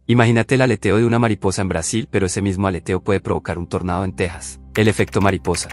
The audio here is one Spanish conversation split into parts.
Imagínate el aleteo de una mariposa en Brasil, pero ese mismo aleteo puede provocar un tornado en Texas. El efecto mariposa.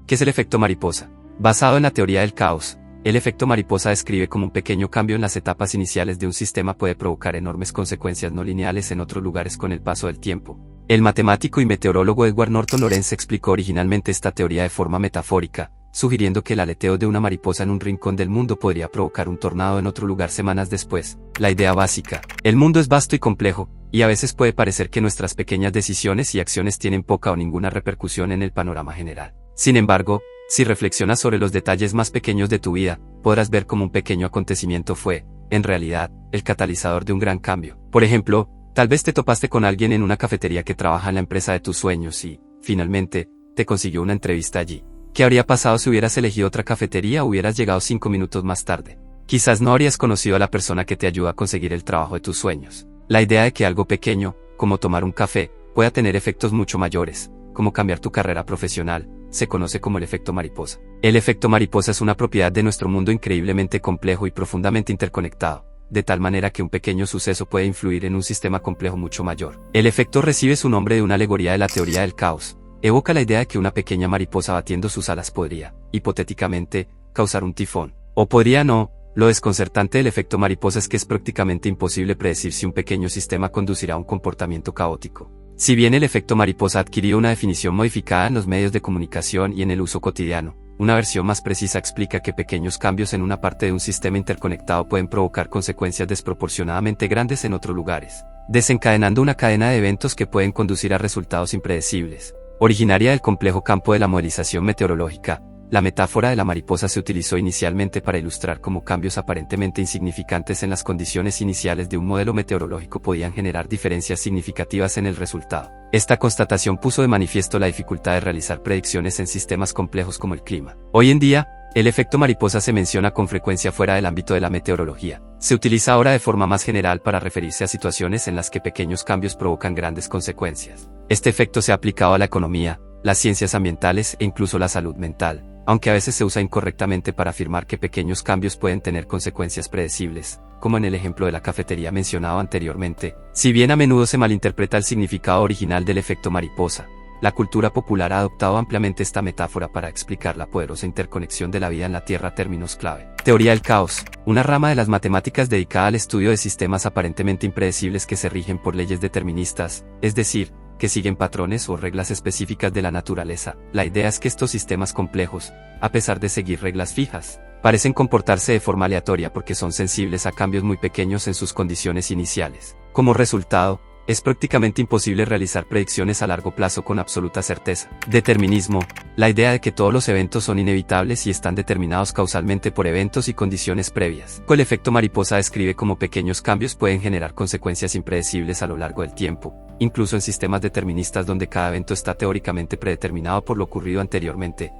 ¿Qué es el efecto mariposa? Basado en la teoría del caos, el efecto mariposa describe cómo un pequeño cambio en las etapas iniciales de un sistema puede provocar enormes consecuencias no lineales en otros lugares con el paso del tiempo. El matemático y meteorólogo Edward Norton Lorenz explicó originalmente esta teoría de forma metafórica, sugiriendo que el aleteo de una mariposa en un rincón del mundo podría provocar un tornado en otro lugar semanas después. La idea básica: el mundo es vasto y complejo, y a veces puede parecer que nuestras pequeñas decisiones y acciones tienen poca o ninguna repercusión en el panorama general. Sin embargo, si reflexionas sobre los detalles más pequeños de tu vida, podrás ver cómo un pequeño acontecimiento fue, en realidad, el catalizador de un gran cambio. Por ejemplo, tal vez te topaste con alguien en una cafetería que trabaja en la empresa de tus sueños y, finalmente, te consiguió una entrevista allí. ¿Qué habría pasado si hubieras elegido otra cafetería o hubieras llegado 5 minutos más tarde? Quizás no habrías conocido a la persona que te ayuda a conseguir el trabajo de tus sueños. La idea de que algo pequeño, como tomar un café, pueda tener efectos mucho mayores, como cambiar tu carrera profesional, se conoce como el efecto mariposa. El efecto mariposa es una propiedad de nuestro mundo increíblemente complejo y profundamente interconectado, de tal manera que un pequeño suceso puede influir en un sistema complejo mucho mayor. El efecto recibe su nombre de una alegoría de la teoría del caos. Evoca la idea de que una pequeña mariposa batiendo sus alas podría, hipotéticamente, causar un tifón. O podría no. Lo desconcertante del efecto mariposa es que es prácticamente imposible predecir si un pequeño sistema conducirá a un comportamiento caótico. Si bien el efecto mariposa ha adquirido una definición modificada en los medios de comunicación y en el uso cotidiano, una versión más precisa explica que pequeños cambios en una parte de un sistema interconectado pueden provocar consecuencias desproporcionadamente grandes en otros lugares, desencadenando una cadena de eventos que pueden conducir a resultados impredecibles. Originaria del complejo campo de la modelización meteorológica, la metáfora de la mariposa se utilizó inicialmente para ilustrar cómo cambios aparentemente insignificantes en las condiciones iniciales de un modelo meteorológico podían generar diferencias significativas en el resultado. Esta constatación puso de manifiesto la dificultad de realizar predicciones en sistemas complejos como el clima. Hoy en día, el efecto mariposa se menciona con frecuencia fuera del ámbito de la meteorología. Se utiliza ahora de forma más general para referirse a situaciones en las que pequeños cambios provocan grandes consecuencias. Este efecto se ha aplicado a la economía, las ciencias ambientales e incluso la salud mental, aunque a veces se usa incorrectamente para afirmar que pequeños cambios pueden tener consecuencias predecibles, como en el ejemplo de la cafetería mencionado anteriormente. Si bien a menudo se malinterpreta el significado original del efecto mariposa, la cultura popular ha adoptado ampliamente esta metáfora para explicar la poderosa interconexión de la vida en la Tierra. Términos clave: teoría del caos, una rama de las matemáticas dedicada al estudio de sistemas aparentemente impredecibles que se rigen por leyes deterministas, es decir, que siguen patrones o reglas específicas de la naturaleza. La idea es que estos sistemas complejos, a pesar de seguir reglas fijas, parecen comportarse de forma aleatoria porque son sensibles a cambios muy pequeños en sus condiciones iniciales. Como resultado, es prácticamente imposible realizar predicciones a largo plazo con absoluta certeza. Determinismo, la idea de que todos los eventos son inevitables y están determinados causalmente por eventos y condiciones previas. El efecto mariposa describe cómo pequeños cambios pueden generar consecuencias impredecibles a lo largo del tiempo, incluso en sistemas deterministas donde cada evento está teóricamente predeterminado por lo ocurrido anteriormente.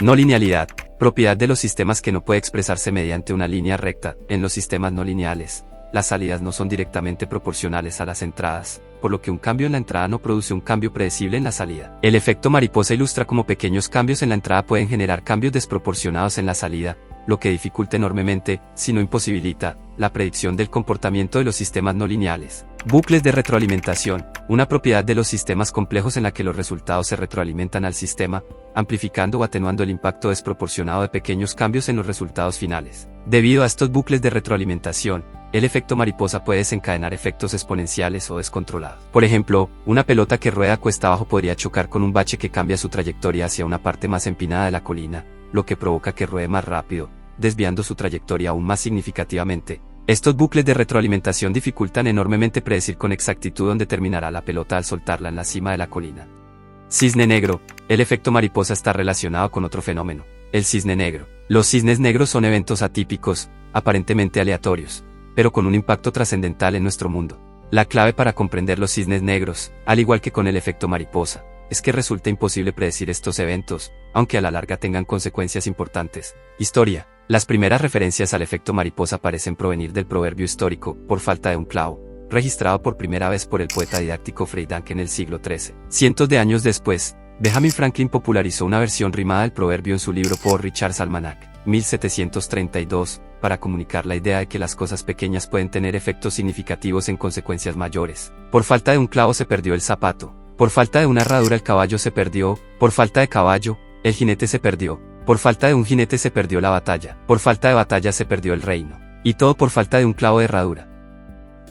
No linealidad, propiedad de los sistemas que no puede expresarse mediante una línea recta. En los sistemas no lineales, las salidas no son directamente proporcionales a las entradas, por lo que un cambio en la entrada no produce un cambio predecible en la salida. El efecto mariposa ilustra cómo pequeños cambios en la entrada pueden generar cambios desproporcionados en la salida, lo que dificulta enormemente, si no imposibilita, la predicción del comportamiento de los sistemas no lineales. Bucles de retroalimentación, una propiedad de los sistemas complejos en la que los resultados se retroalimentan al sistema, amplificando o atenuando el impacto desproporcionado de pequeños cambios en los resultados finales. Debido a estos bucles de retroalimentación, el efecto mariposa puede desencadenar efectos exponenciales o descontrolados. Por ejemplo, una pelota que rueda cuesta abajo podría chocar con un bache que cambia su trayectoria hacia una parte más empinada de la colina, lo que provoca que ruede más rápido, desviando su trayectoria aún más significativamente. Estos bucles de retroalimentación dificultan enormemente predecir con exactitud dónde terminará la pelota al soltarla en la cima de la colina. Cisne negro, el efecto mariposa está relacionado con otro fenómeno, el cisne negro. Los cisnes negros son eventos atípicos, aparentemente aleatorios, pero con un impacto trascendental en nuestro mundo. La clave para comprender los cisnes negros, al igual que con el efecto mariposa, es que resulta imposible predecir estos eventos, aunque a la larga tengan consecuencias importantes. Historia. Las primeras referencias al efecto mariposa parecen provenir del proverbio histórico, por falta de un clavo, registrado por primera vez por el poeta didáctico Frei Danck en el siglo XIII. Cientos de años después, Benjamin Franklin popularizó una versión rimada del proverbio en su libro Poor Richard's Almanac, 1732, para comunicar la idea de que las cosas pequeñas pueden tener efectos significativos en consecuencias mayores. Por falta de un clavo se perdió el zapato. Por falta de una herradura el caballo se perdió. Por falta de caballo, el jinete se perdió. Por falta de un jinete se perdió la batalla. Por falta de batalla se perdió el reino. Y todo por falta de un clavo de herradura.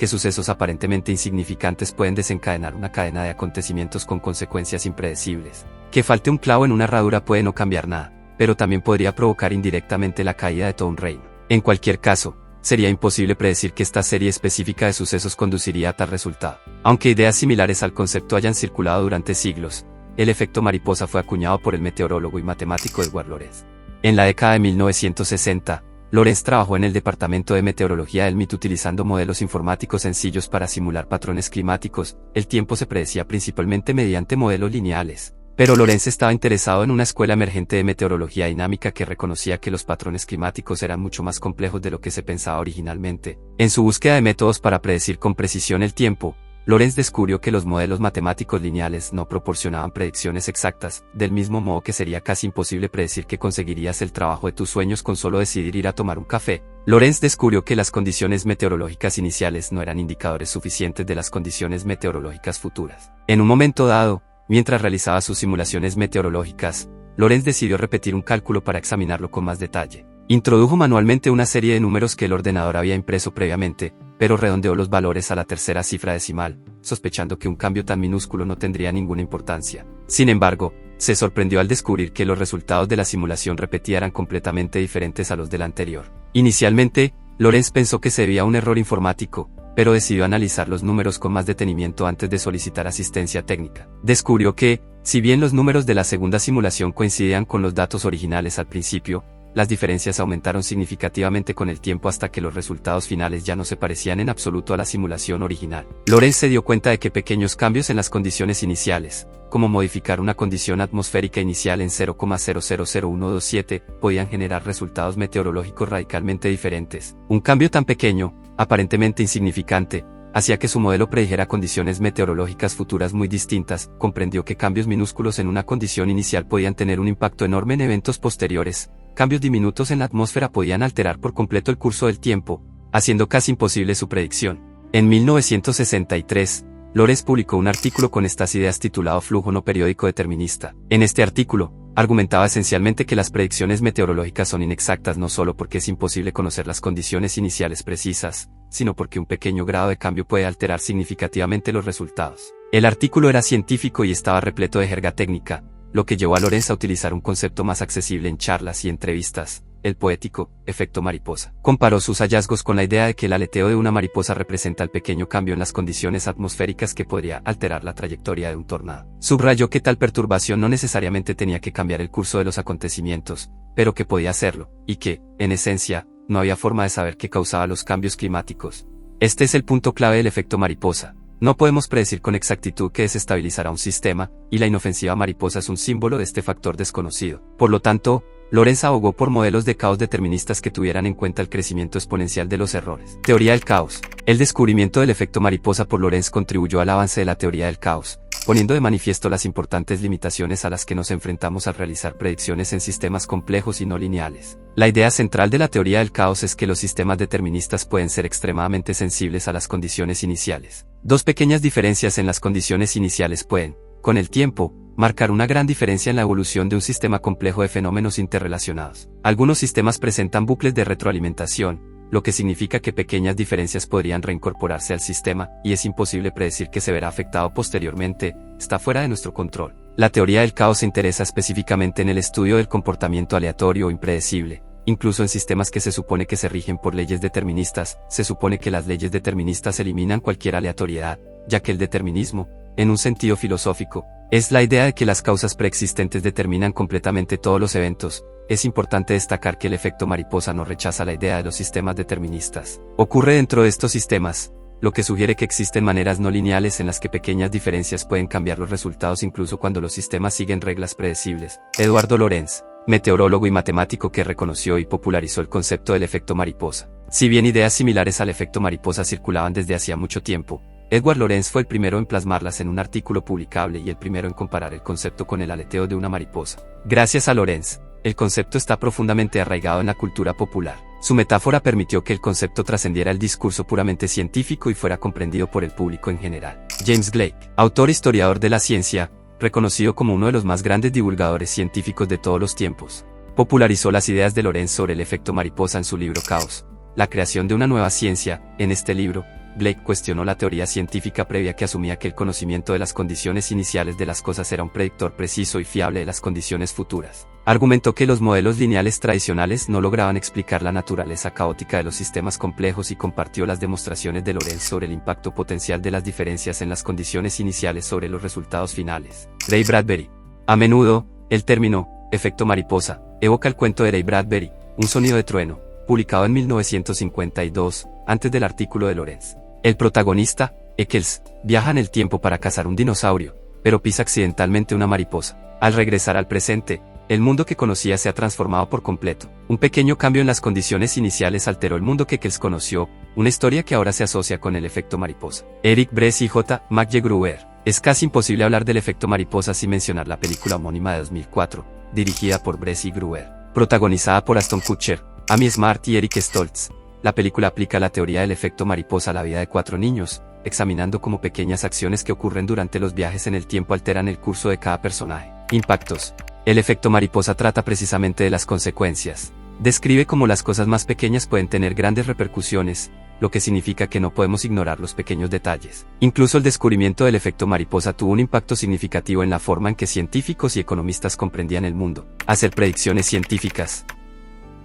Que sucesos aparentemente insignificantes pueden desencadenar una cadena de acontecimientos con consecuencias impredecibles. Que falte un clavo en una herradura puede no cambiar nada, pero también podría provocar indirectamente la caída de todo un reino. En cualquier caso, sería imposible predecir que esta serie específica de sucesos conduciría a tal resultado. Aunque ideas similares al concepto hayan circulado durante siglos, el efecto mariposa fue acuñado por el meteorólogo y matemático Edward Lorenz. En la década de 1960, Lorenz trabajó en el departamento de meteorología del MIT utilizando modelos informáticos sencillos para simular patrones climáticos. El tiempo se predecía principalmente mediante modelos lineales. Pero Lorenz estaba interesado en una escuela emergente de meteorología dinámica que reconocía que los patrones climáticos eran mucho más complejos de lo que se pensaba originalmente. En su búsqueda de métodos para predecir con precisión el tiempo, Lorenz descubrió que los modelos matemáticos lineales no proporcionaban predicciones exactas, del mismo modo que sería casi imposible predecir que conseguirías el trabajo de tus sueños con solo decidir ir a tomar un café. Lorenz descubrió que las condiciones meteorológicas iniciales no eran indicadores suficientes de las condiciones meteorológicas futuras. En un momento dado, mientras realizaba sus simulaciones meteorológicas, Lorenz decidió repetir un cálculo para examinarlo con más detalle. Introdujo manualmente una serie de números que el ordenador había impreso previamente, pero redondeó los valores a la tercera cifra decimal, sospechando que un cambio tan minúsculo no tendría ninguna importancia. Sin embargo, se sorprendió al descubrir que los resultados de la simulación repetida eran completamente diferentes a los de la anterior. Inicialmente, Lorenz pensó que se debía a un error informático, pero decidió analizar los números con más detenimiento antes de solicitar asistencia técnica. Descubrió que, si bien los números de la segunda simulación coincidían con los datos originales al principio, las diferencias aumentaron significativamente con el tiempo hasta que los resultados finales ya no se parecían en absoluto a la simulación original. Lorenz se dio cuenta de que pequeños cambios en las condiciones iniciales, como modificar una condición atmosférica inicial en 0,000127, podían generar resultados meteorológicos radicalmente diferentes. Un cambio tan pequeño, aparentemente insignificante, hacía que su modelo predijera condiciones meteorológicas futuras muy distintas. Comprendió que cambios minúsculos en una condición inicial podían tener un impacto enorme en eventos posteriores. Cambios diminutos en la atmósfera podían alterar por completo el curso del tiempo, haciendo casi imposible su predicción. En 1963, Lorenz publicó un artículo con estas ideas titulado Flujo no periódico determinista. En este artículo, argumentaba esencialmente que las predicciones meteorológicas son inexactas no solo porque es imposible conocer las condiciones iniciales precisas, sino porque un pequeño grado de cambio puede alterar significativamente los resultados. El artículo era científico y estaba repleto de jerga técnica, lo que llevó a Lorenz a utilizar un concepto más accesible en charlas y entrevistas, el poético efecto mariposa. Comparó sus hallazgos con la idea de que el aleteo de una mariposa representa el pequeño cambio en las condiciones atmosféricas que podría alterar la trayectoria de un tornado. Subrayó que tal perturbación no necesariamente tenía que cambiar el curso de los acontecimientos, pero que podía hacerlo, y que, en esencia, no había forma de saber qué causaba los cambios climáticos. Este es el punto clave del efecto mariposa. No podemos predecir con exactitud qué desestabilizará un sistema, y la inofensiva mariposa es un símbolo de este factor desconocido. Por lo tanto, Lorenz abogó por modelos de caos deterministas que tuvieran en cuenta el crecimiento exponencial de los errores. Teoría del caos. El descubrimiento del efecto mariposa por Lorenz contribuyó al avance de la teoría del caos, poniendo de manifiesto las importantes limitaciones a las que nos enfrentamos al realizar predicciones en sistemas complejos y no lineales. La idea central de la teoría del caos es que los sistemas deterministas pueden ser extremadamente sensibles a las condiciones iniciales. Dos pequeñas diferencias en las condiciones iniciales pueden, con el tiempo, marcar una gran diferencia en la evolución de un sistema complejo de fenómenos interrelacionados. Algunos sistemas presentan bucles de retroalimentación, lo que significa que pequeñas diferencias podrían reincorporarse al sistema, y es imposible predecir que se verá afectado posteriormente, está fuera de nuestro control. La teoría del caos se interesa específicamente en el estudio del comportamiento aleatorio o impredecible. Incluso en sistemas que se supone que se rigen por leyes deterministas, se supone que las leyes deterministas eliminan cualquier aleatoriedad, ya que el determinismo, en un sentido filosófico, es la idea de que las causas preexistentes determinan completamente todos los eventos. Es importante destacar que el efecto mariposa no rechaza la idea de los sistemas deterministas. Ocurre dentro de estos sistemas, lo que sugiere que existen maneras no lineales en las que pequeñas diferencias pueden cambiar los resultados incluso cuando los sistemas siguen reglas predecibles. Eduardo Lorenz, meteorólogo y matemático que reconoció y popularizó el concepto del efecto mariposa. Si bien ideas similares al efecto mariposa circulaban desde hacía mucho tiempo, Edward Lorenz fue el primero en plasmarlas en un artículo publicable y el primero en comparar el concepto con el aleteo de una mariposa. Gracias a Lorenz, el concepto está profundamente arraigado en la cultura popular. Su metáfora permitió que el concepto trascendiera el discurso puramente científico y fuera comprendido por el público en general. James Blake, autor e historiador de la ciencia, reconocido como uno de los más grandes divulgadores científicos de todos los tiempos, popularizó las ideas de Lorenz sobre el efecto mariposa en su libro Caos, la creación de una nueva ciencia. En este libro, Blake cuestionó la teoría científica previa que asumía que el conocimiento de las condiciones iniciales de las cosas era un predictor preciso y fiable de las condiciones futuras. Argumentó que los modelos lineales tradicionales no lograban explicar la naturaleza caótica de los sistemas complejos y compartió las demostraciones de Lorenz sobre el impacto potencial de las diferencias en las condiciones iniciales sobre los resultados finales. Ray Bradbury. A menudo, el término efecto mariposa evoca el cuento de Ray Bradbury, Un sonido de trueno, publicado en 1952, antes del artículo de Lorenz. El protagonista, Eccles, viaja en el tiempo para cazar un dinosaurio, pero pisa accidentalmente una mariposa. Al regresar al presente, el mundo que conocía se ha transformado por completo. Un pequeño cambio en las condiciones iniciales alteró el mundo que Eccles conoció, una historia que ahora se asocia con el efecto mariposa. Eric Bress y J. McGruer. Es casi imposible hablar del efecto mariposa sin mencionar la película homónima de 2004, dirigida por Bress y Gruer, protagonizada por Ashton Kutcher, Amy Smart y Eric Stoltz. La película aplica la teoría del efecto mariposa a la vida de 4 niños, examinando cómo pequeñas acciones que ocurren durante los viajes en el tiempo alteran el curso de cada personaje. Impactos. El efecto mariposa trata precisamente de las consecuencias. Describe cómo las cosas más pequeñas pueden tener grandes repercusiones, lo que significa que no podemos ignorar los pequeños detalles. Incluso el descubrimiento del efecto mariposa tuvo un impacto significativo en la forma en que científicos y economistas comprendían el mundo. Hacer predicciones científicas.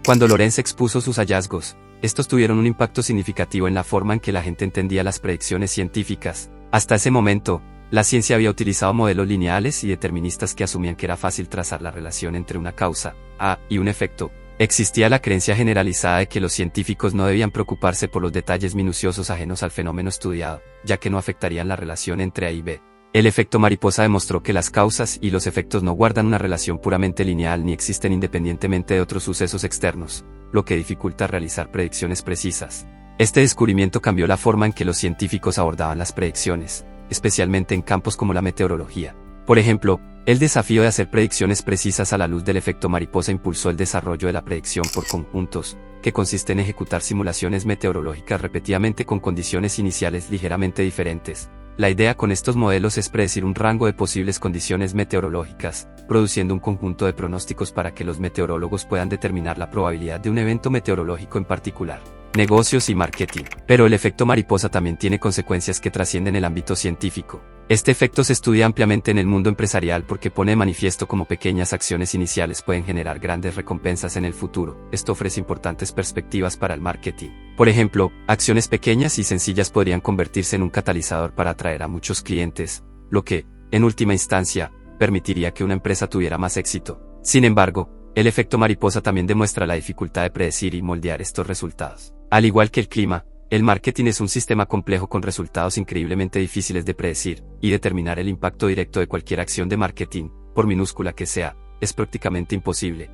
Cuando Lorenz expuso sus hallazgos, estos tuvieron un impacto significativo en la forma en que la gente entendía las predicciones científicas. Hasta ese momento, la ciencia había utilizado modelos lineales y deterministas que asumían que era fácil trazar la relación entre una causa, A, y un efecto. Existía la creencia generalizada de que los científicos no debían preocuparse por los detalles minuciosos ajenos al fenómeno estudiado, ya que no afectarían la relación entre A y B. El efecto mariposa demostró que las causas y los efectos no guardan una relación puramente lineal ni existen independientemente de otros sucesos externos, lo que dificulta realizar predicciones precisas. Este descubrimiento cambió la forma en que los científicos abordaban las predicciones, especialmente en campos como la meteorología. Por ejemplo, el desafío de hacer predicciones precisas a la luz del efecto mariposa impulsó el desarrollo de la predicción por conjuntos, que consiste en ejecutar simulaciones meteorológicas repetidamente con condiciones iniciales ligeramente diferentes. La idea con estos modelos es predecir un rango de posibles condiciones meteorológicas, produciendo un conjunto de pronósticos para que los meteorólogos puedan determinar la probabilidad de un evento meteorológico en particular. Negocios y marketing. Pero el efecto mariposa también tiene consecuencias que trascienden el ámbito científico. Este efecto se estudia ampliamente en el mundo empresarial porque pone de manifiesto cómo pequeñas acciones iniciales pueden generar grandes recompensas en el futuro. Esto ofrece importantes perspectivas para el marketing. Por ejemplo, acciones pequeñas y sencillas podrían convertirse en un catalizador para atraer a muchos clientes, lo que, en última instancia, permitiría que una empresa tuviera más éxito. Sin embargo, el efecto mariposa también demuestra la dificultad de predecir y moldear estos resultados. Al igual que el clima, el marketing es un sistema complejo con resultados increíblemente difíciles de predecir, y determinar el impacto directo de cualquier acción de marketing, por minúscula que sea, es prácticamente imposible.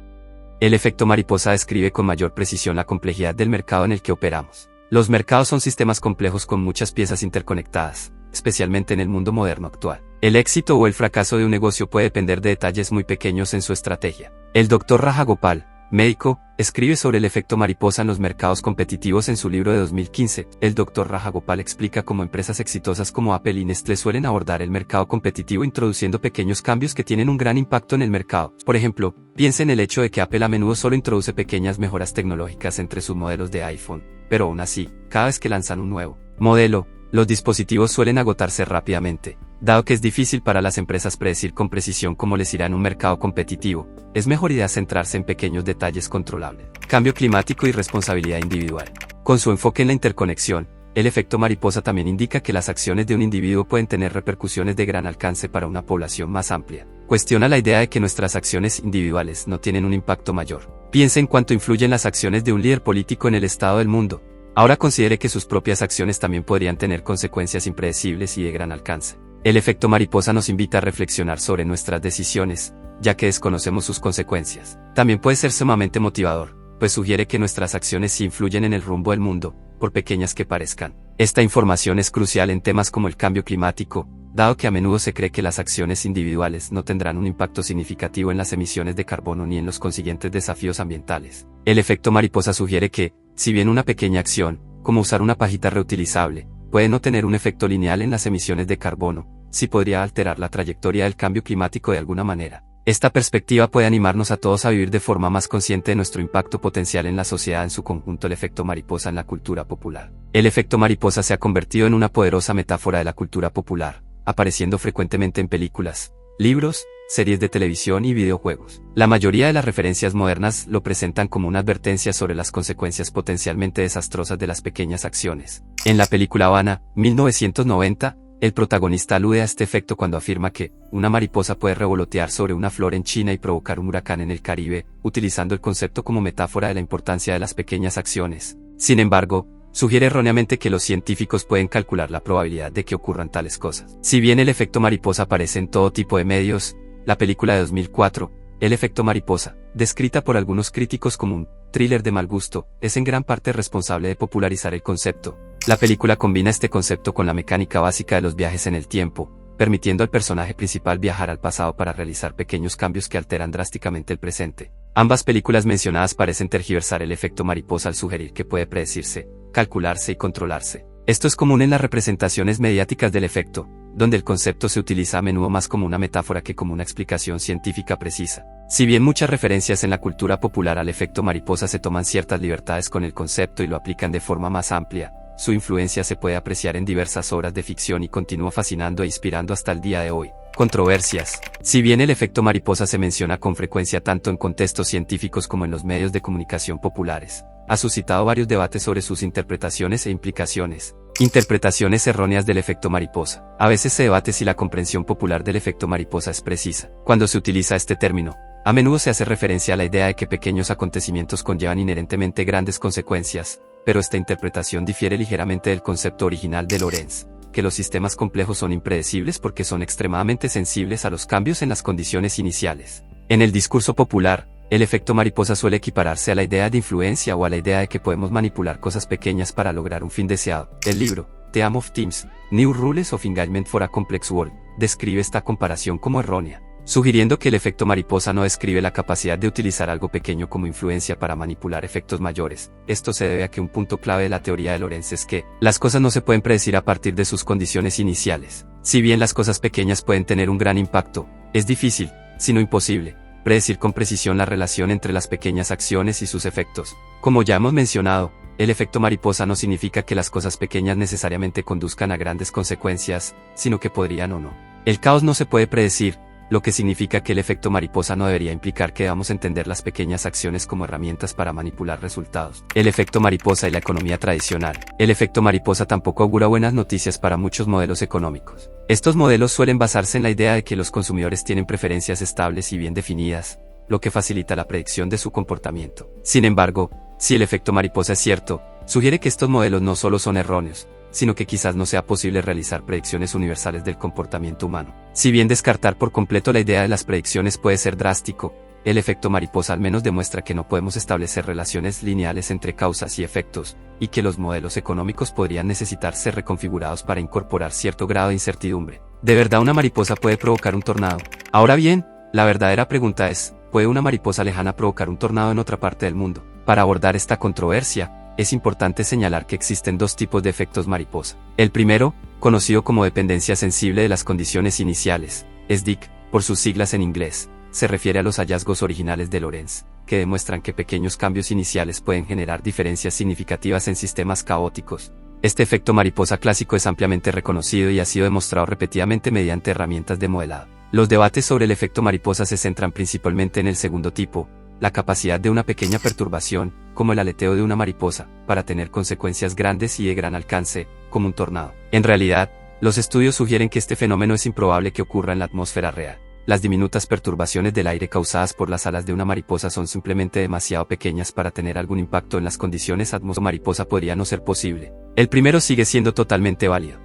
El efecto mariposa describe con mayor precisión la complejidad del mercado en el que operamos. Los mercados son sistemas complejos con muchas piezas interconectadas, especialmente en el mundo moderno actual. El éxito o el fracaso de un negocio puede depender de detalles muy pequeños en su estrategia. El Dr. Rajagopal, médico, escribe sobre el efecto mariposa en los mercados competitivos en su libro de 2015. El Dr. Rajagopal explica cómo empresas exitosas como Apple y Nestlé suelen abordar el mercado competitivo introduciendo pequeños cambios que tienen un gran impacto en el mercado. Por ejemplo, piensa en el hecho de que Apple a menudo solo introduce pequeñas mejoras tecnológicas entre sus modelos de iPhone, pero aún así, cada vez que lanzan un nuevo modelo, los dispositivos suelen agotarse rápidamente. Dado que es difícil para las empresas predecir con precisión cómo les irá en un mercado competitivo, es mejor idea centrarse en pequeños detalles controlables. Cambio climático y responsabilidad individual. Con su enfoque en la interconexión, el efecto mariposa también indica que las acciones de un individuo pueden tener repercusiones de gran alcance para una población más amplia. Cuestiona la idea de que nuestras acciones individuales no tienen un impacto mayor. Piense en cuánto influyen las acciones de un líder político en el estado del mundo. Ahora considere que sus propias acciones también podrían tener consecuencias impredecibles y de gran alcance. El efecto mariposa nos invita a reflexionar sobre nuestras decisiones, ya que desconocemos sus consecuencias. También puede ser sumamente motivador, pues sugiere que nuestras acciones sí influyen en el rumbo del mundo, por pequeñas que parezcan. Esta información es crucial en temas como el cambio climático, dado que a menudo se cree que las acciones individuales no tendrán un impacto significativo en las emisiones de carbono ni en los consiguientes desafíos ambientales. El efecto mariposa sugiere que, si bien una pequeña acción, como usar una pajita reutilizable, puede no tener un efecto lineal en las emisiones de carbono, sí podría alterar la trayectoria del cambio climático de alguna manera. Esta perspectiva puede animarnos a todos a vivir de forma más consciente de nuestro impacto potencial en la sociedad en su conjunto. El efecto mariposa en la cultura popular. El efecto mariposa se ha convertido en una poderosa metáfora de la cultura popular, apareciendo frecuentemente en películas, libros, series de televisión y videojuegos. La mayoría de las referencias modernas lo presentan como una advertencia sobre las consecuencias potencialmente desastrosas de las pequeñas acciones. En la película Havana, 1990, el protagonista alude a este efecto cuando afirma que una mariposa puede revolotear sobre una flor en China y provocar un huracán en el Caribe, utilizando el concepto como metáfora de la importancia de las pequeñas acciones. Sin embargo, sugiere erróneamente que los científicos pueden calcular la probabilidad de que ocurran tales cosas. Si bien el efecto mariposa aparece en todo tipo de medios, la película de 2004, El efecto mariposa, descrita por algunos críticos como un thriller de mal gusto, es en gran parte responsable de popularizar el concepto. La película combina este concepto con la mecánica básica de los viajes en el tiempo, permitiendo al personaje principal viajar al pasado para realizar pequeños cambios que alteran drásticamente el presente. Ambas películas mencionadas parecen tergiversar el efecto mariposa al sugerir que puede predecirse, calcularse y controlarse. Esto es común en las representaciones mediáticas del efecto, donde el concepto se utiliza a menudo más como una metáfora que como una explicación científica precisa. Si bien muchas referencias en la cultura popular al efecto mariposa se toman ciertas libertades con el concepto y lo aplican de forma más amplia, su influencia se puede apreciar en diversas obras de ficción y continúa fascinando e inspirando hasta el día de hoy. Controversias. Si bien el efecto mariposa se menciona con frecuencia tanto en contextos científicos como en los medios de comunicación populares, ha suscitado varios debates sobre sus interpretaciones e implicaciones. Interpretaciones erróneas del efecto mariposa. A veces se debate si la comprensión popular del efecto mariposa es precisa. Cuando se utiliza este término, a menudo se hace referencia a la idea de que pequeños acontecimientos conllevan inherentemente grandes consecuencias, pero esta interpretación difiere ligeramente del concepto original de Lorenz, que los sistemas complejos son impredecibles porque son extremadamente sensibles a los cambios en las condiciones iniciales. En el discurso popular, el efecto mariposa suele equipararse a la idea de influencia o a la idea de que podemos manipular cosas pequeñas para lograr un fin deseado. El libro, The Game of Teams, New Rules of Engagement for a Complex World, describe esta comparación como errónea, sugiriendo que el efecto mariposa no describe la capacidad de utilizar algo pequeño como influencia para manipular efectos mayores. Esto se debe a que un punto clave de la teoría de Lorenz es que las cosas no se pueden predecir a partir de sus condiciones iniciales. Si bien las cosas pequeñas pueden tener un gran impacto, es difícil, si no imposible, predecir con precisión la relación entre las pequeñas acciones y sus efectos. Como ya hemos mencionado, el efecto mariposa no significa que las cosas pequeñas necesariamente conduzcan a grandes consecuencias, sino que podrían o no. El caos no se puede predecir, lo que significa que el efecto mariposa no debería implicar que debamos entender las pequeñas acciones como herramientas para manipular resultados. El efecto mariposa y la economía tradicional. El efecto mariposa tampoco augura buenas noticias para muchos modelos económicos. Estos modelos suelen basarse en la idea de que los consumidores tienen preferencias estables y bien definidas, lo que facilita la predicción de su comportamiento. Sin embargo, si el efecto mariposa es cierto, sugiere que estos modelos no solo son erróneos, sino que quizás no sea posible realizar predicciones universales del comportamiento humano. Si bien descartar por completo la idea de las predicciones puede ser drástico, el efecto mariposa al menos demuestra que no podemos establecer relaciones lineales entre causas y efectos, y que los modelos económicos podrían necesitar ser reconfigurados para incorporar cierto grado de incertidumbre. ¿De verdad una mariposa puede provocar un tornado? Ahora bien, la verdadera pregunta es, ¿puede una mariposa lejana provocar un tornado en otra parte del mundo? Para abordar esta controversia, es importante señalar que existen dos tipos de efectos mariposa. El primero, conocido como dependencia sensible de las condiciones iniciales, SDIC, por sus siglas en inglés, se refiere a los hallazgos originales de Lorenz, que demuestran que pequeños cambios iniciales pueden generar diferencias significativas en sistemas caóticos. Este efecto mariposa clásico es ampliamente reconocido y ha sido demostrado repetidamente mediante herramientas de modelado. Los debates sobre el efecto mariposa se centran principalmente en el segundo tipo, la capacidad de una pequeña perturbación, como el aleteo de una mariposa, para tener consecuencias grandes y de gran alcance, como un tornado. En realidad, los estudios sugieren que este fenómeno es improbable que ocurra en la atmósfera real. Las diminutas perturbaciones del aire causadas por las alas de una mariposa son simplemente demasiado pequeñas para tener algún impacto en las condiciones atmosféricas. Mariposa podría no ser posible. El primero sigue siendo totalmente válido.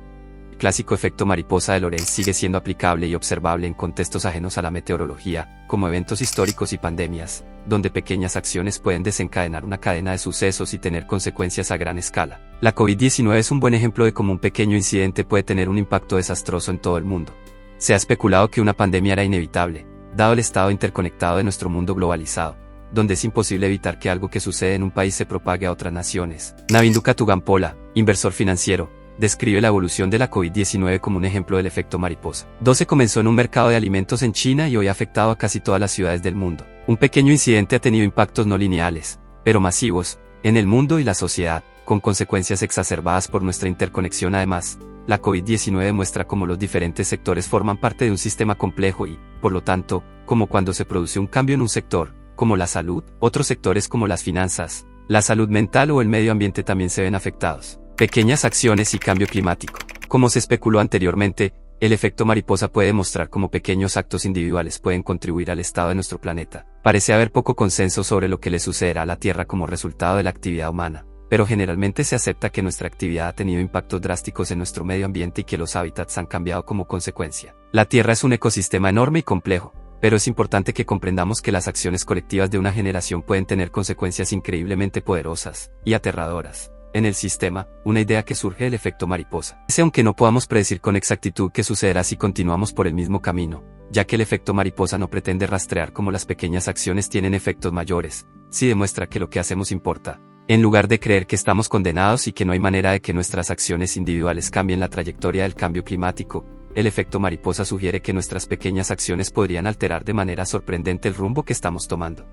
clásico efecto mariposa de Lorentz sigue siendo aplicable y observable en contextos ajenos a la meteorología, como eventos históricos y pandemias, donde pequeñas acciones pueden desencadenar una cadena de sucesos y tener consecuencias a gran escala. La COVID-19 es un buen ejemplo de cómo un pequeño incidente puede tener un impacto desastroso en todo el mundo. Se ha especulado que una pandemia era inevitable, dado el estado interconectado de nuestro mundo globalizado, donde es imposible evitar que algo que sucede en un país se propague a otras naciones. Navindu Katugampola, inversor financiero, describe la evolución de la COVID-19 como un ejemplo del efecto mariposa. Se comenzó en un mercado de alimentos en China y hoy ha afectado a casi todas las ciudades del mundo. Un pequeño incidente ha tenido impactos no lineales, pero masivos, en el mundo y la sociedad, con consecuencias exacerbadas por nuestra interconexión. Además, la COVID-19 muestra cómo los diferentes sectores forman parte de un sistema complejo y, por lo tanto, como cuando se produce un cambio en un sector, como la salud, otros sectores como las finanzas, la salud mental o el medio ambiente también se ven afectados. Pequeñas acciones y cambio climático. Como se especuló anteriormente, el efecto mariposa puede mostrar cómo pequeños actos individuales pueden contribuir al estado de nuestro planeta. Parece haber poco consenso sobre lo que le sucederá a la Tierra como resultado de la actividad humana, pero generalmente se acepta que nuestra actividad ha tenido impactos drásticos en nuestro medio ambiente y que los hábitats han cambiado como consecuencia. La Tierra es un ecosistema enorme y complejo, pero es importante que comprendamos que las acciones colectivas de una generación pueden tener consecuencias increíblemente poderosas y aterradoras. En el sistema, una idea que surge del efecto mariposa. Aunque no podamos predecir con exactitud qué sucederá si continuamos por el mismo camino, ya que el efecto mariposa no pretende rastrear cómo las pequeñas acciones tienen efectos mayores, sí demuestra que lo que hacemos importa. En lugar de creer que estamos condenados y que no hay manera de que nuestras acciones individuales cambien la trayectoria del cambio climático, el efecto mariposa sugiere que nuestras pequeñas acciones podrían alterar de manera sorprendente el rumbo que estamos tomando.